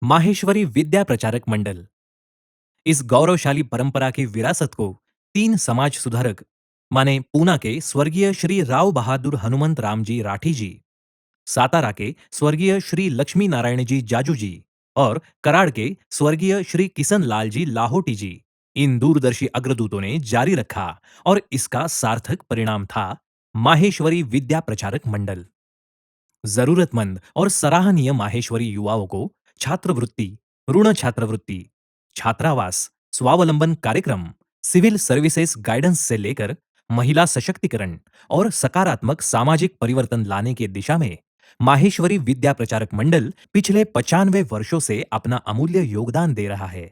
माहेश्वरी विद्या प्रचारक मंडल। इस गौरवशाली परंपरा की विरासत को तीन समाज सुधारक माने पूना के स्वर्गीय श्री राव बहादुर हनुमंत राम जी राठी जी, सातारा के स्वर्गीय श्री लक्ष्मी नारायण जी जाजू जी और कराड़ के स्वर्गीय श्री किशन लाल जी लाहोटी जी, इन दूरदर्शी अग्रदूतों ने जारी रखा और इसका सार्थक परिणाम था माहेश्वरी विद्या प्रचारक मंडल। जरूरतमंद और सराहनीय माहेश्वरी युवाओं को छात्रवृत्ति, ऋण छात्रवृत्ति, छात्रावास, स्वावलंबन कार्यक्रम, सिविल सर्विसेज गाइडेंस से लेकर महिला सशक्तिकरण और सकारात्मक सामाजिक परिवर्तन लाने की दिशा में माहेश्वरी विद्या प्रचारक मंडल पिछले 95 वर्षों से अपना अमूल्य योगदान दे रहा है।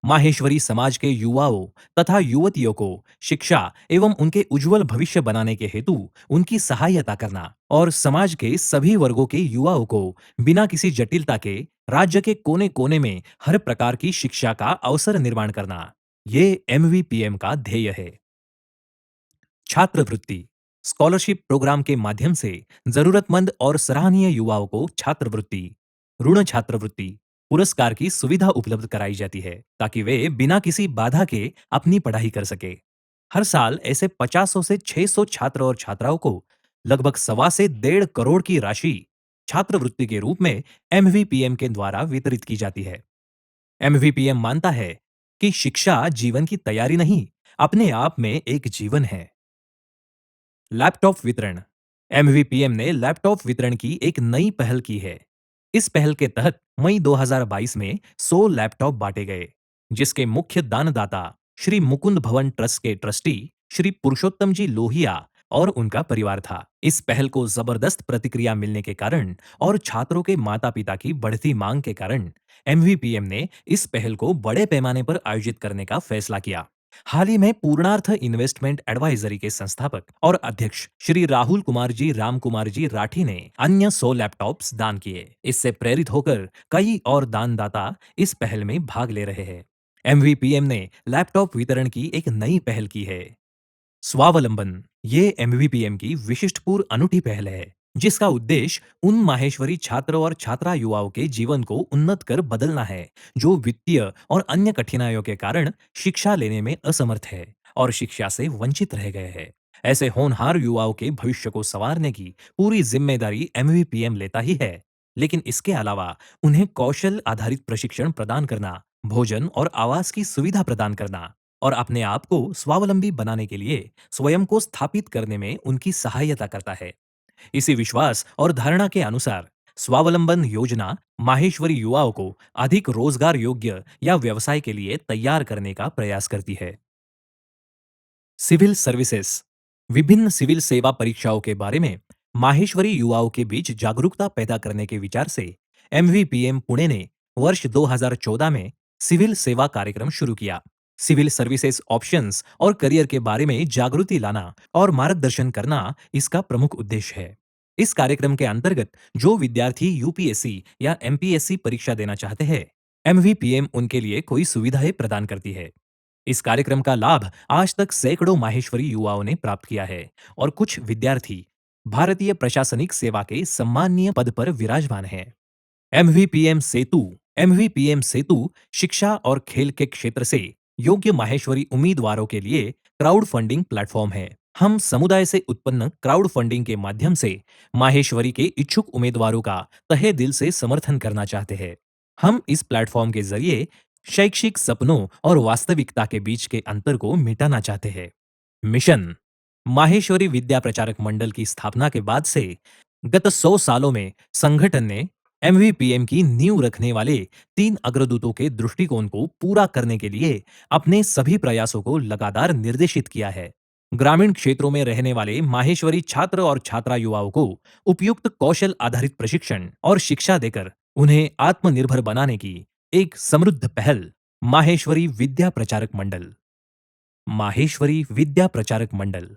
माहेश्वरी समाज के युवाओं तथा युवतियों को शिक्षा एवं उनके उज्जवल भविष्य बनाने के हेतु उनकी सहायता करना और समाज के सभी वर्गों के युवाओं को बिना किसी जटिलता के राज्य के कोने कोने में हर प्रकार की शिक्षा का अवसर निर्माण करना, ये एमवीपीएम का ध्येय है। छात्रवृत्ति स्कॉलरशिप प्रोग्राम के माध्यम से जरूरतमंद और सराहनीय युवाओं को छात्रवृत्ति, ऋण छात्रवृत्ति, पुरस्कार की सुविधा उपलब्ध कराई जाती है ताकि वे बिना किसी बाधा के अपनी पढ़ाई कर सके। हर साल ऐसे 50 से 600 छात्र और छात्राओं को लगभग 1.25 से 1.5 करोड़ की राशि छात्रवृत्ति के रूप में एमवीपीएम के द्वारा वितरित की जाती है। एमवीपीएम मानता है कि शिक्षा जीवन की तैयारी नहीं, अपने आप में एक जीवन है। लैपटॉप वितरण एमवीपीएम ने लैपटॉप वितरण की एक नई पहल की है। इस पहल के तहत मई 2022 में 100 लैपटॉप बांटे गए, जिसके मुख्य दानदाता श्री मुकुंद भवन ट्रस्ट के ट्रस्टी श्री पुरुषोत्तम जी लोहिया और उनका परिवार था। इस पहल को जबरदस्त प्रतिक्रिया मिलने के कारण और छात्रों के माता पिता की बढ़ती मांग के कारण एमवीपीएम ने इस पहल को बड़े पैमाने पर आयोजित करने का फैसला किया। हाल ही में पूर्णार्थ इन्वेस्टमेंट एडवाइजरी के संस्थापक और अध्यक्ष श्री राहुल कुमार जी राम कुमार जी राठी ने अन्य 100 लैपटॉप्स दान किए। इससे प्रेरित होकर कई और दानदाता इस पहल में भाग ले रहे हैं। एमवीपीएम ने लैपटॉप वितरण की एक नई पहल की है, स्वावलंबन। ये एमवीपीएम की विशिष्टपूर्ण अनूठी पहल है, जिसका उद्देश्य उन माहेश्वरी छात्र और छात्रा युवाओं के जीवन को उन्नत कर बदलना है जो वित्तीय और अन्य कठिनाइयों के कारण शिक्षा लेने में असमर्थ है और शिक्षा से वंचित रह गए हैं। ऐसे होनहार युवाओं के भविष्य को संवारने की पूरी जिम्मेदारी एमवीपीएम लेता ही है, लेकिन इसके अलावा उन्हें कौशल आधारित प्रशिक्षण प्रदान करना, भोजन और आवास की सुविधा प्रदान करना और अपने आप को स्वावलंबी बनाने के लिए स्वयं को स्थापित करने में उनकी सहायता करता है। इसी विश्वास और धारणा के अनुसार स्वावलंबन योजना माहेश्वरी युवाओं को अधिक रोजगार योग्य या व्यवसाय के लिए तैयार करने का प्रयास करती है। सिविल सर्विसेज विभिन्न सिविल सेवा परीक्षाओं के बारे में माहेश्वरी युवाओं के बीच जागरूकता पैदा करने के विचार से एमवीपीएम पुणे ने वर्ष 2014 में सिविल सेवा कार्यक्रम शुरू किया। सिविल सर्विसेज ऑप्शंस और करियर के बारे में जागृति लाना और मार्गदर्शन करना इसका प्रमुख उद्देश्य है। इस कार्यक्रम के अंतर्गत जो विद्यार्थी यूपीएससी या एमपीएससी परीक्षा देना चाहते हैं, एमवीपीएम उनके लिए कोई सुविधाएं प्रदान करती है। इस कार्यक्रम का लाभ आज तक सैकड़ों माहेश्वरी युवाओं ने प्राप्त किया है और कुछ विद्यार्थी भारतीय प्रशासनिक सेवा के सम्माननीय पद पर विराजमान हैं। एमवीपीएम सेतु एमवीपीएम सेतु शिक्षा और खेल के क्षेत्र से योग्य माहेश्वरी उम्मीदवारों के लिए क्राउड फंडिंग प्लेटफॉर्म है। हम समुदाय से उत्पन्न क्राउड फंडिंग के माध्यम से माहेश्वरी के इच्छुक उम्मीदवारों का तहे दिल से समर्थन करना चाहते हैं। हम इस प्लेटफॉर्म के जरिए शैक्षिक सपनों और वास्तविकता के बीच के अंतर को मिटाना चाहते हैं। मिशन माहेश्वरी विद्या प्रचारक मंडल की स्थापना के बाद से गत 100 सालों में संगठन ने एमवीपीएम की नींव रखने वाले 3 अग्रदूतों के दृष्टिकोण को पूरा करने के लिए अपने सभी प्रयासों को लगातार निर्देशित किया है। ग्रामीण क्षेत्रों में रहने वाले माहेश्वरी छात्र और छात्रा युवाओं को उपयुक्त कौशल आधारित प्रशिक्षण और शिक्षा देकर उन्हें आत्मनिर्भर बनाने की एक समृद्ध पहल माहेश्वरी विद्या प्रचारक मंडल। माहेश्वरी विद्या प्रचारक मंडल